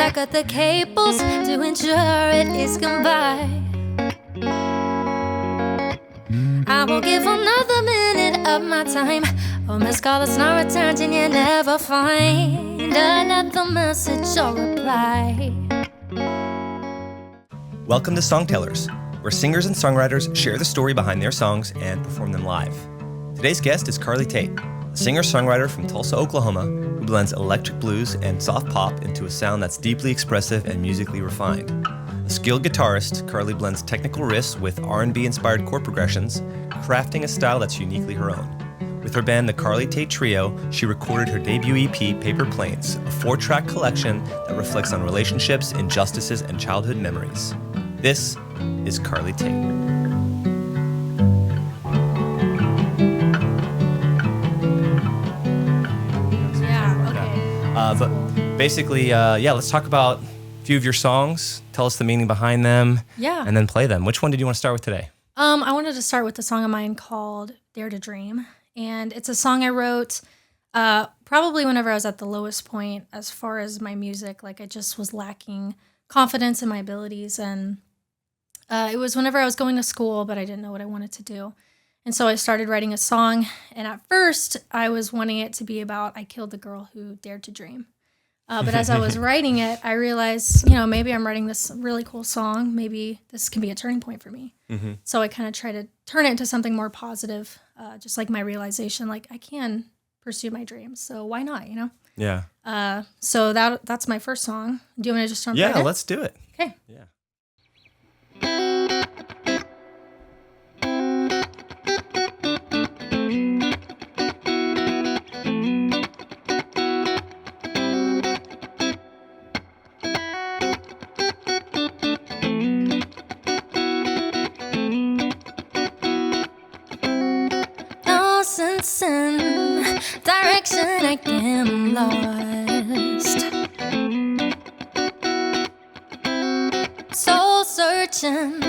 I cut the cables to ensure it is goodbye. I won't give another minute of my time. Oh, Miss Call, it's not returned and you never find another message or reply. Welcome to SongTellers, where singers and songwriters share the story behind their songs and perform them live. Today's guest is Tate, a singer-songwriter from Tulsa, Oklahoma, who blends electric blues and soft pop into a sound that's deeply expressive and musically refined. A skilled guitarist, Carly blends technical riffs with R&B-inspired chord progressions, crafting a style that's uniquely her own. With her band, the Tate Trio, she recorded her debut EP, Paper Planes, a 4-track collection that reflects on relationships, injustices, and childhood memories. This is Tate. But basically, let's talk about a few of your songs. Tell us the meaning behind them. Yeah. And then play them. Which one did you want to start with today? I wanted to start with a song of mine called Dare to Dream. And it's a song I wrote probably whenever I was at the lowest point as far as my music. Like, I just was lacking confidence in my abilities. And it was whenever I was going to school, but I didn't know what I wanted to do. And so I started writing a song. And at first, I was wanting it to be about I killed the girl who dared to dream. But as I was writing it, I realized, maybe I'm writing this really cool song. Maybe this can be a turning point for me. Mm-hmm. So I kind of try to turn it into something more positive, just like my realization, like I can pursue my dreams. So why not, Yeah. So that's my first song. Do you want me to just jump right in? Yeah, let's do it. Okay. Yeah. In direction I am lost, soul searching,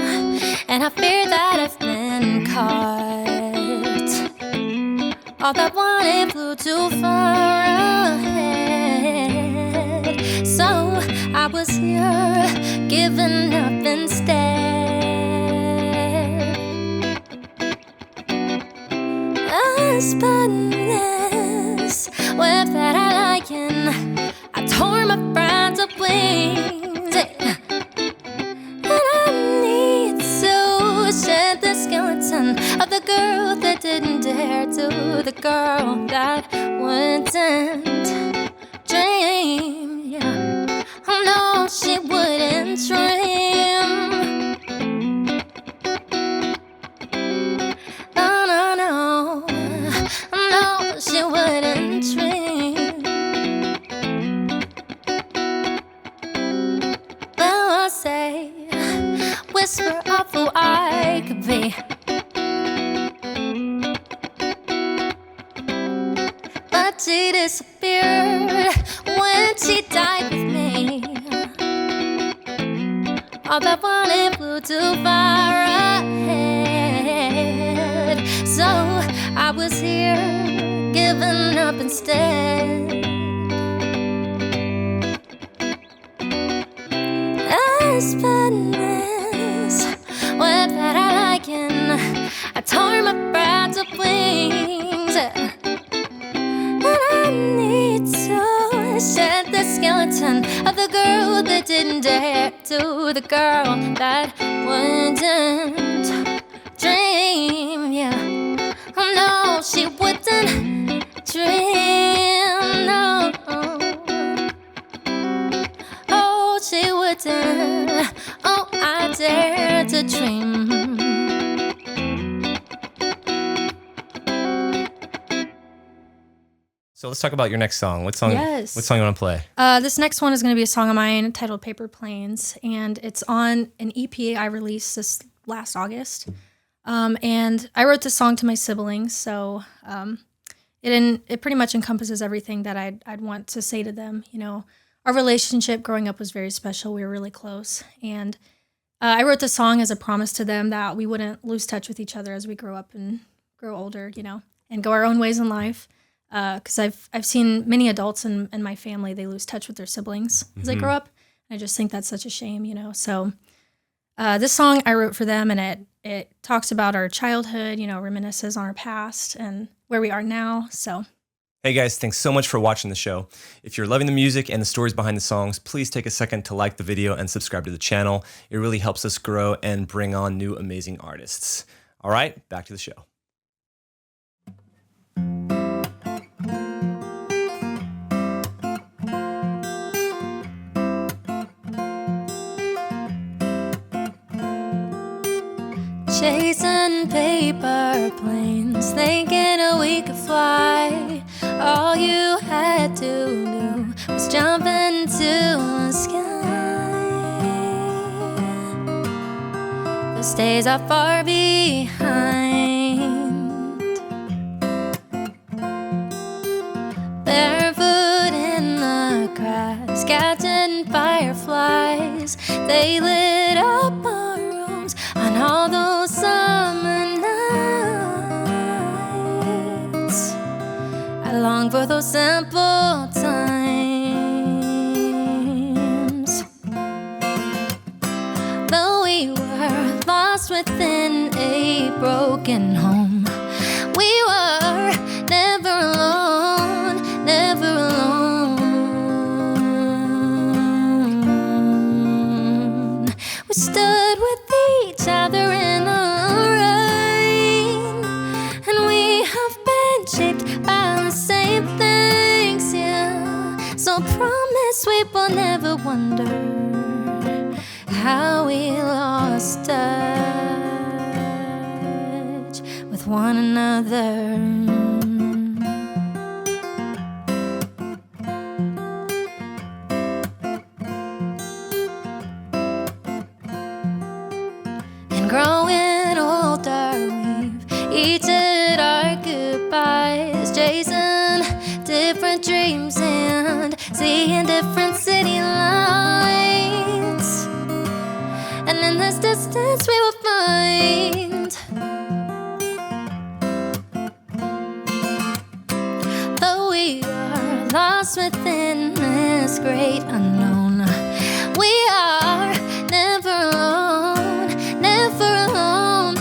and I fear that I've been caught. All that wanted flew too far ahead, so I was here giving up instead. I spun this web that I liken. I tore my friends up wings, and I need to shed the skeleton of the girl that didn't dare to, the girl that wouldn't dream. Yeah, oh no, she wouldn't dream. She wouldn't dream. Well, I'll say, whisper of who I could be. But she disappeared when she died with me. All that wanted flew too far ahead, so I was here giving up instead. I spun this web that I liken. I tore my friends up wings, and I need to shed the skeleton of the girl that didn't dare to, the girl that wouldn't dream. Yeah, oh no, she wouldn't dream, no. Oh, she wouldn't. Oh, I dare to dream. So let's talk about your next song. What song? Yes. What song you want to play? This next one is going to be a song of mine titled Paper Planes, and it's on an EP I released this last August. And I wrote this song to my siblings, so it pretty much encompasses everything that I'd want to say to them. Our relationship growing up was very special. We were really close, and I wrote the song as a promise to them that we wouldn't lose touch with each other as we grow up and grow older, and go our own ways in life. Because I've seen many adults in my family, they lose touch with their siblings as they grow up. I just think that's such a shame, you know. So this song I wrote for them, and it talks about our childhood, you know, reminisces on our past and where we are now. So. Hey guys, thanks so much for watching the show. If you're loving the music and the stories behind the songs, please take a second to like the video and subscribe to the channel. It really helps us grow and bring on new amazing artists. All right, back to the show. Chasing paper planes, thinking we could fly. All you had to do was jump into the sky. Those days are far behind. Barefoot in the grass, catching fireflies. They lit up our rooms on all those summer nights. I long for those simple times. Though we were lost within a broken home, we were never alone, never alone. We stood with each other in the rain, and we have been shaped by the same things, yeah. So promise we will never wonder how we lost touch with one another. And growing older, we've each had our goodbyes, chasing different dreams and seeing different city lights. And in this distance we will find, though we are lost within this great unknown, we are never alone, never alone.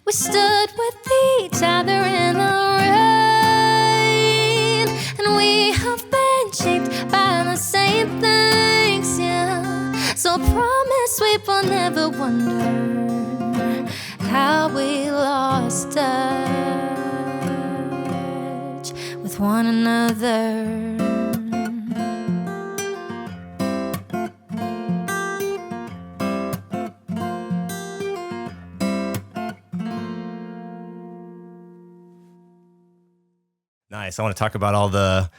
We stood with each other in the rain, and we have been shaped by the same things, yeah. So promise we will never wonder how we lost touch with one another. Nice. I want to talk about all the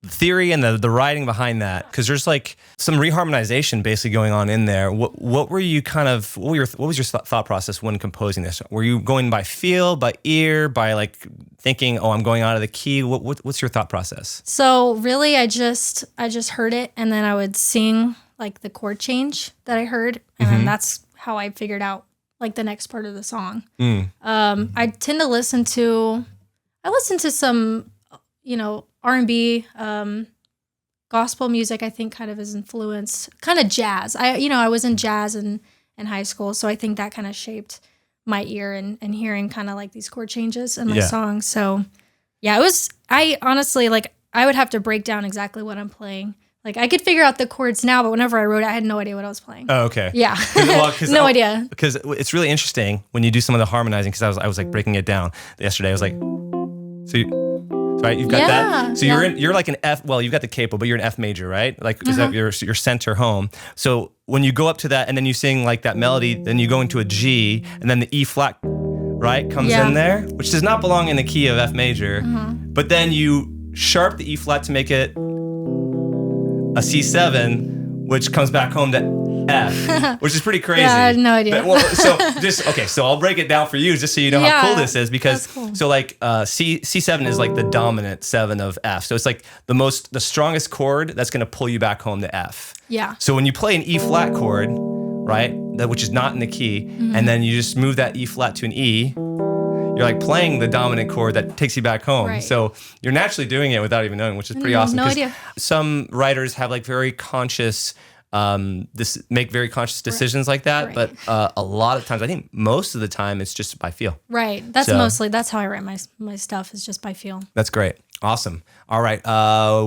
theory and the writing behind that, because there's like some reharmonization basically going on in there. What were you kind of, what was your thought process when composing this? Were you going by feel, by ear, by like thinking, oh, I'm going out of the key? What's your thought process? So really, I just heard it, and then I would sing like the chord change that I heard, and that's how I figured out like the next part of the song. I tend to listen to some, you know, R&B, gospel music. I think kind of is influenced, kind of jazz. I was in jazz in high school, so I think that kind of shaped my ear and hearing kind of like these chord changes in my songs. So yeah, I honestly, like, I would have to break down exactly what I'm playing. Like, I could figure out the chords now, but whenever I wrote it, I had no idea what I was playing. Oh, okay. Yeah. No idea. Because it's really interesting when you do some of the harmonizing, because I was like breaking it down yesterday. I was like, right, you've got that. So you're like an F. Well, you've got the capo, but you're an F major, right? Like, is that your center home? So when you go up to that, and then you sing like that melody, then you go into a G, and then the E flat, right, comes in there, which does not belong in the key of F major. But then you sharp the E flat to make it a C7, which comes back home to F, which is pretty crazy. Yeah, I had no idea. So I'll break it down for you just so you know how cool this is, because cool. So like C7 is like the dominant 7 of F. So it's like the strongest chord that's going to pull you back home to F. Yeah. So when you play an E flat chord, right, which is not in the key, and then you just move that E flat to an E, you're you're like playing the dominant chord that takes you back home. Right. So you're naturally doing it without even knowing, which is pretty awesome. No 'Cause idea. some writers have like very conscious, make very conscious decisions like that. Right. But a lot of times, I think most of the time, it's just by feel. Right. That's So- that's how I write my stuff, is just by feel. That's great. Awesome. All right.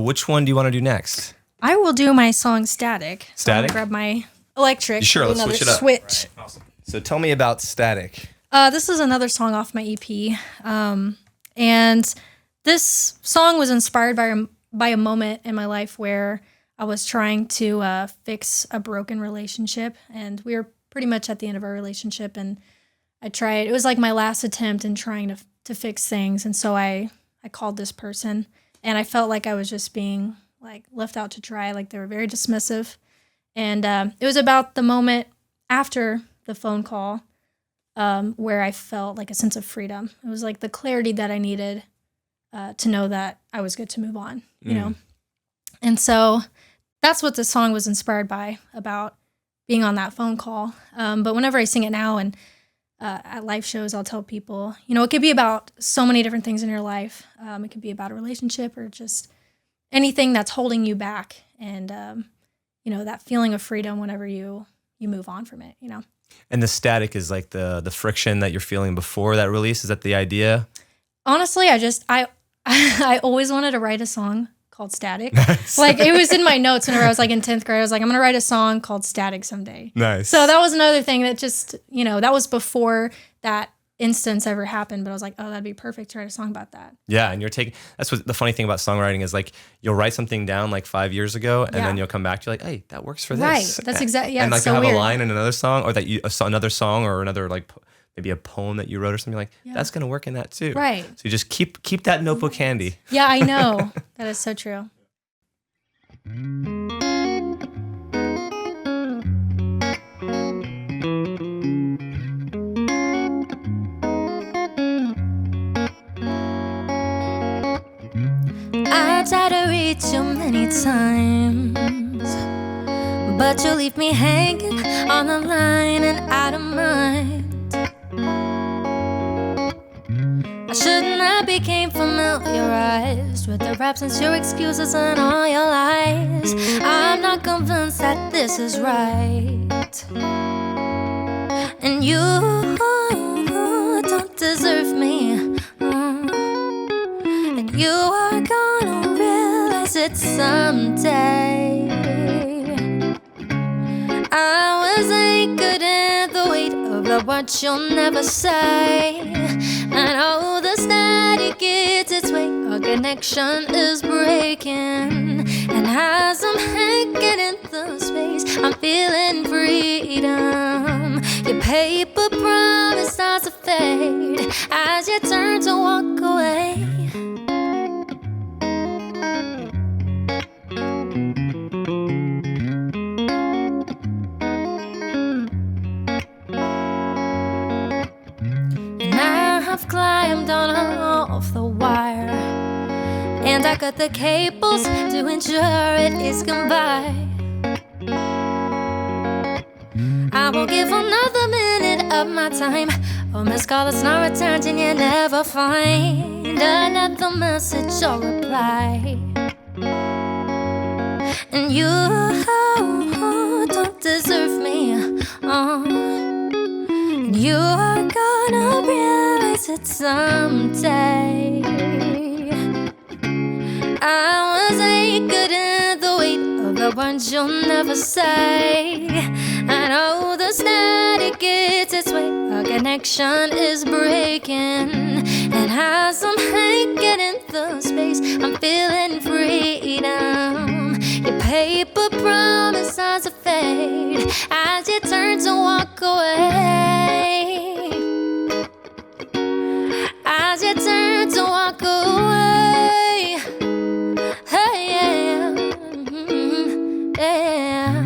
Which one do you want to do next? I will do my song Static. So I'm Static? gonna grab my electric. Sure, do let's another switch it up. Switch. Right, awesome. So tell me about Static. This is another song off my EP. And this song was inspired by a moment in my life where I was trying to fix a broken relationship. And we were pretty much at the end of our relationship. And it was like my last attempt in trying to fix things. And so I called this person, and I felt like I was just being like left out to dry. Like they were very dismissive. And it was about the moment after the phone call where I felt like a sense of freedom. It was like the clarity that I needed to know that I was good to move on, you know? And so that's what this song was inspired by, about being on that phone call. But whenever I sing it now and at live shows, I'll tell people, you know, it could be about so many different things in your life. It could be about a relationship or just anything that's holding you back. And, you know, that feeling of freedom whenever you move on from it, you know? And the static is like the friction that you're feeling before that release. Is that the idea? Honestly, I always wanted to write a song called Static. Like it was in my notes whenever I was like in 10th grade. I was like, I'm going to write a song called Static someday. Nice. So that was another thing that just, you know, that was before that instance ever happened. But I was like, oh, that'd be perfect to write a song about that. Yeah. And that's what the funny thing about songwriting is, like you'll write something down like 5 years ago and then you'll come back to like, hey, that works for this. Right. That's exactly, yeah. And like so you'll have weird. a line in another song, or that another song or another like maybe a poem that you wrote or something, like that's going to work in that too. Right. So you just keep that notebook handy. Yeah, I know. That is so true. I try to reach you many times, but you leave me hanging on the line and out of mind. I shouldn't have became familiarized with your absence, your excuses, and all your lies. I'm not convinced that this is right, and you don't deserve me. And you are gonna realize it someday. I was anchored in the weight of the words you'll never say. And oh, the static gets its way, our connection is breaking. And as I'm hanging in the space, I'm feeling freedom. Your paper promise starts to fade as you turn to walk away. I've climbed on off the wire, and I cut the cables to ensure it is goodbye. I won't give another minute of my time. Oh, missed call that's not returned, and you never find another message or reply. And you don't deserve me. And you are gonna realize it someday. I was anchored in the weight of the words you'll never say. And oh, the static gets its way, our connection is breaking. And as I'm hanging in the space, I'm feeling freedom. Your paper promise starts to fade as you turn to walk away. As you turn to walk away. Hey, yeah. Yeah.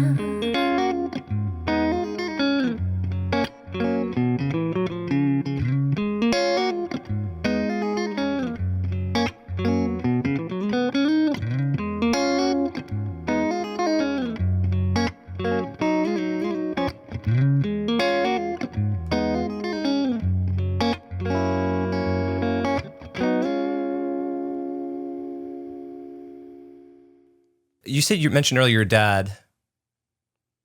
You mentioned earlier your dad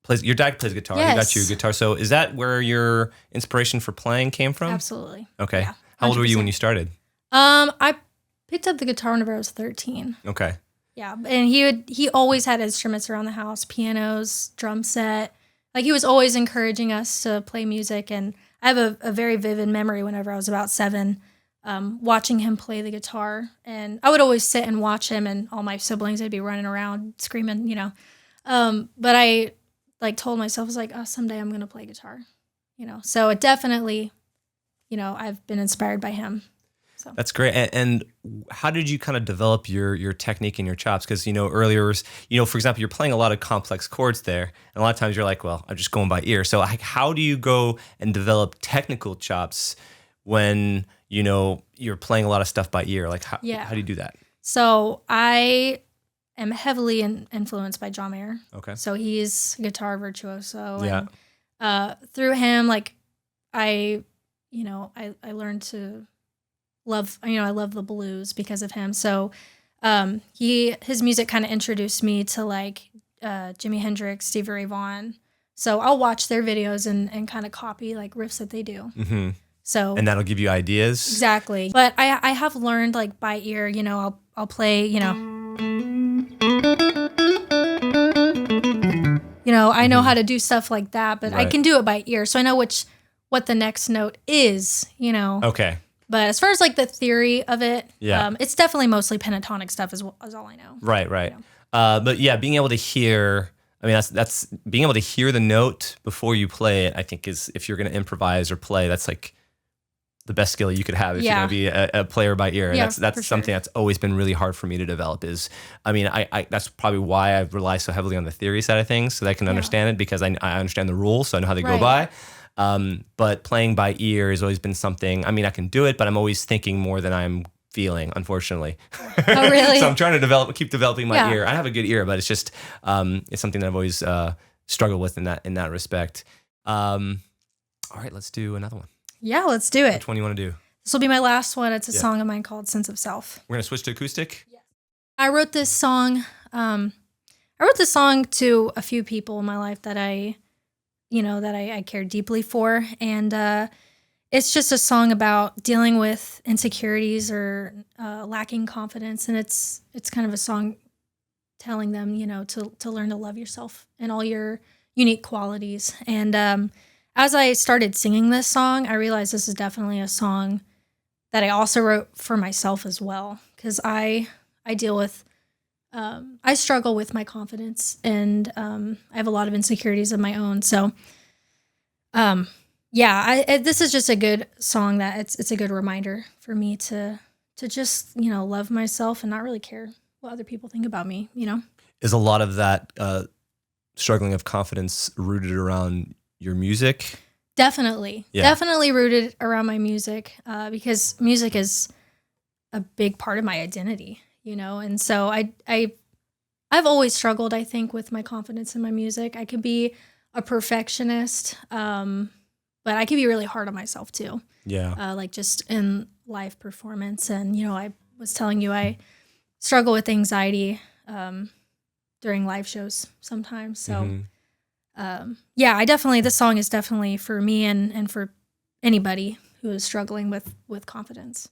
plays guitar. He got you a Yes. guitar. So is that where your inspiration for playing came from? Absolutely. Okay. Yeah, How old were you when 100%. you started? I picked up the guitar whenever I was 13. Okay. Yeah, and he always had instruments around the house, pianos, drum set. Like he was always encouraging us to play music, and I have a very vivid memory whenever I was about 7, watching him play the guitar, and I would always sit and watch him, and all my siblings would be running around screaming, you know. But I like told myself, I was like, oh, someday I'm gonna play guitar, you know. So it definitely, you know, I've been inspired by him. So. That's great. And how did you kind of develop your technique and your chops? Because, you know, earlier, you know, for example, you're playing a lot of complex chords there. And a lot of times you're like, well, I'm just going by ear. So how do you go and develop technical chops when, you know, you're playing a lot of stuff by ear? Like, how do you do that? So I am heavily influenced by John Mayer. Okay. So he's a guitar virtuoso. Yeah. And through him, like I learned to love, I love the blues because of him. So his music kind of introduced me to like Jimi Hendrix, Stevie Ray Vaughan. So I'll watch their videos and kind of copy like riffs that they do. Mm-hmm. So and that'll give you ideas. Exactly. But I have learned like by ear, you know, I'll play, you know, I know how to do stuff like that, but I can do it by ear. So I know what the next note is, you know. Okay. But as far as like the theory of it, yeah, it's definitely mostly pentatonic stuff is all I know. Right. You know? But yeah, being able to hear, I mean, that's being able to hear the note before you play it, I think is, if you're going to improvise or play, that's like the best skill you could have if you're going to be a player by ear. And that's something that's always been really hard for me to develop is, I mean, I that's probably why I rely so heavily on the theory side of things so that I can understand it, because I understand the rules, so I know how they go by. But playing by ear has always been something, I mean, I can do it, but I'm always thinking more than I'm feeling, unfortunately. Oh, really? So I'm trying to keep developing my ear. I have a good ear, but it's just, it's something that I've always struggled with in that respect. All right, let's do another one. Yeah, let's do it. Which one do you want to do? This will be my last one. It's a song of mine called Sense of Self. We're going to switch to acoustic? Yes. I wrote this song to a few people in my life that I care deeply for. And it's just a song about dealing with insecurities or lacking confidence. And it's kind of a song telling them, you know, to learn to love yourself and all your unique qualities. And as I started singing this song, I realized this is definitely a song that I also wrote for myself as well. Because I deal with, I struggle with my confidence, and I have a lot of insecurities of my own. So, this is just a good song that it's a good reminder for me to just, you know, love myself and not really care what other people think about me, you know? Is a lot of that struggling of confidence rooted around your music? Definitely. Yeah. Definitely rooted around my music, because music is a big part of my identity, you know? And so I've always struggled, I think, with my confidence in my music. I could be a perfectionist, but I could be really hard on myself too. Yeah. Like just in live performance. And, you know, I was telling you, I struggle with anxiety during live shows sometimes. So, this song is definitely for me and for anybody who is struggling with confidence.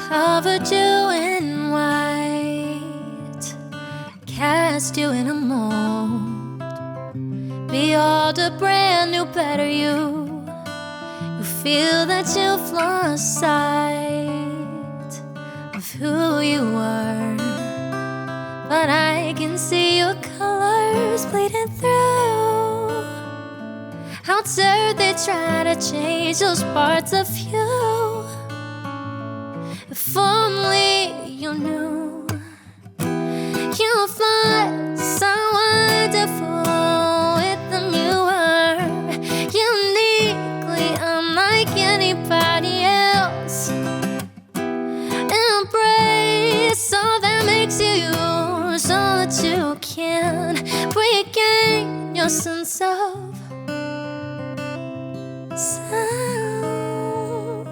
Covered you in white, cast you in a mold. Behold a brand new, better you. You feel that you've lost sight of who you are, but I can see your colors bleeding through. How dare they try to change those parts of you? If only you knew. You fly so wonderful with them you are, uniquely unlike anybody else. Embrace all that makes you you, so that you can your sense of sound.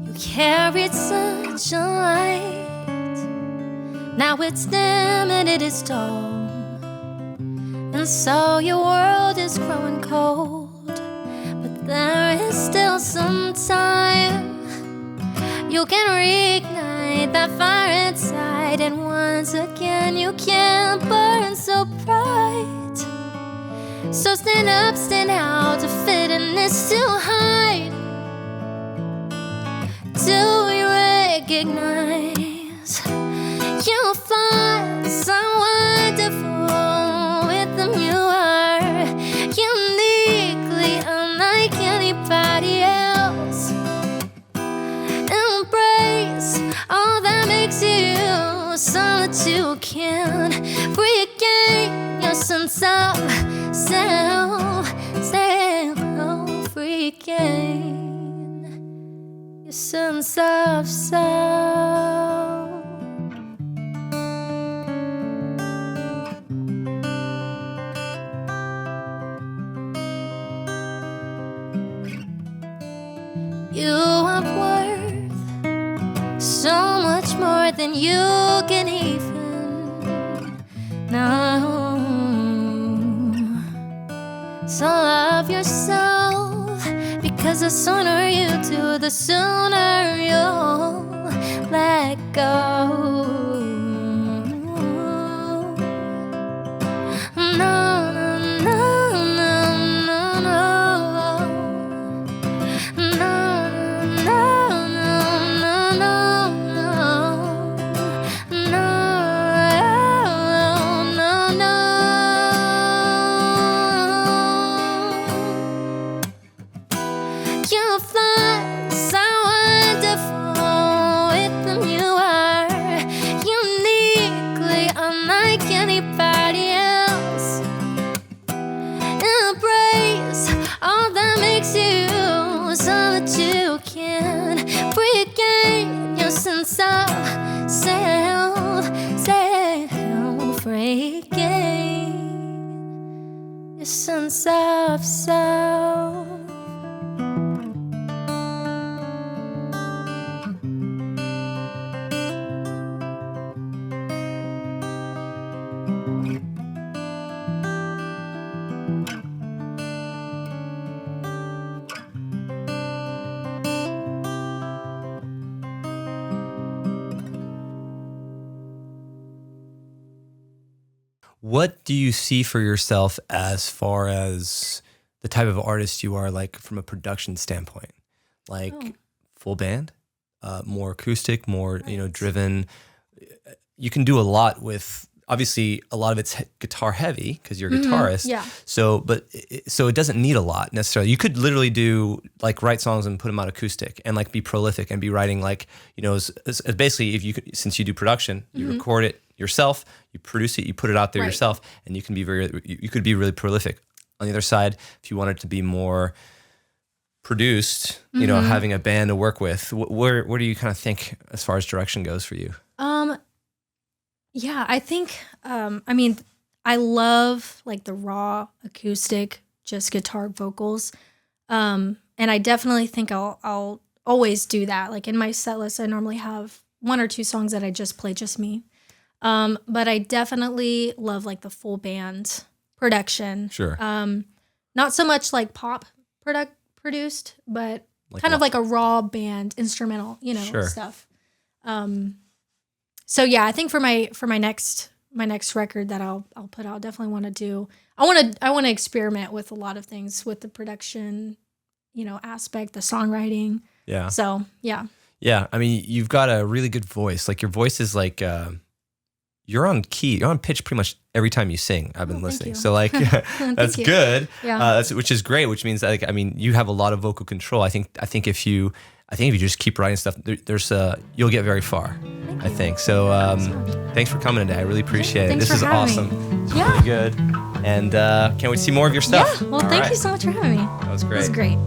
You carried such a light, now it's dim and it is dull. And so your world is growing cold, but there is still some time. You can reignite that fire inside, and once again you can burn so bright. So stand up, stand out, to fit in is to hide. Do you recognize you'll find so wonderful with them? You are uniquely unlike anybody else. Embrace all that makes you so that you can regain your sense of self, regain your sense of self. You are worth so much more than you can even know. So love yourself, because the sooner you do, the sooner you'll let go. You fly so wonderful with them. You are uniquely unlike anybody else. Embrace all that makes you so that you can regain your sense of self, regain your sense of self. What do you see for yourself as far as the type of artist you are, like from a production standpoint? Like full band, more acoustic, more driven. You can do a lot with. Obviously, a lot of it's guitar heavy because you're a guitarist. Yeah. So it doesn't need a lot necessarily. You could literally write songs and put them out acoustic and like be prolific and be writing basically since you do production, you record it yourself, you produce it, you put it out there yourself, and you can be you could be really prolific. On the other side, if you wanted to be more produced, having a band to work with, where do you kind of think as far as direction goes for you? Yeah, I think, I love like the raw acoustic, just guitar vocals. And I definitely think I'll always do that. Like in my set list, I normally have 1 or 2 songs that I just play just me. But I definitely love like the full band production. Sure. Not so much like pop produced, but like kind of like a raw band instrumental, Sure. stuff. So yeah, I think for my next record that I'll put out, definitely want to do. I want to experiment with a lot of things with the production, aspect, the songwriting. Yeah. So yeah. Yeah, I mean, you've got a really good voice. Like your voice is like you're on key, you're on pitch pretty much every time you sing. I've been listening, so like that's good. Yeah. Which is great. Which means like you have a lot of vocal control. I think if you just keep writing stuff, you'll get very far. I think so. Thanks for coming today. I really appreciate it. Thanks This for is having awesome. me. It's really good. And can't wait to see more of your stuff. Yeah, well, thank you so much for having me. That was great. It was great.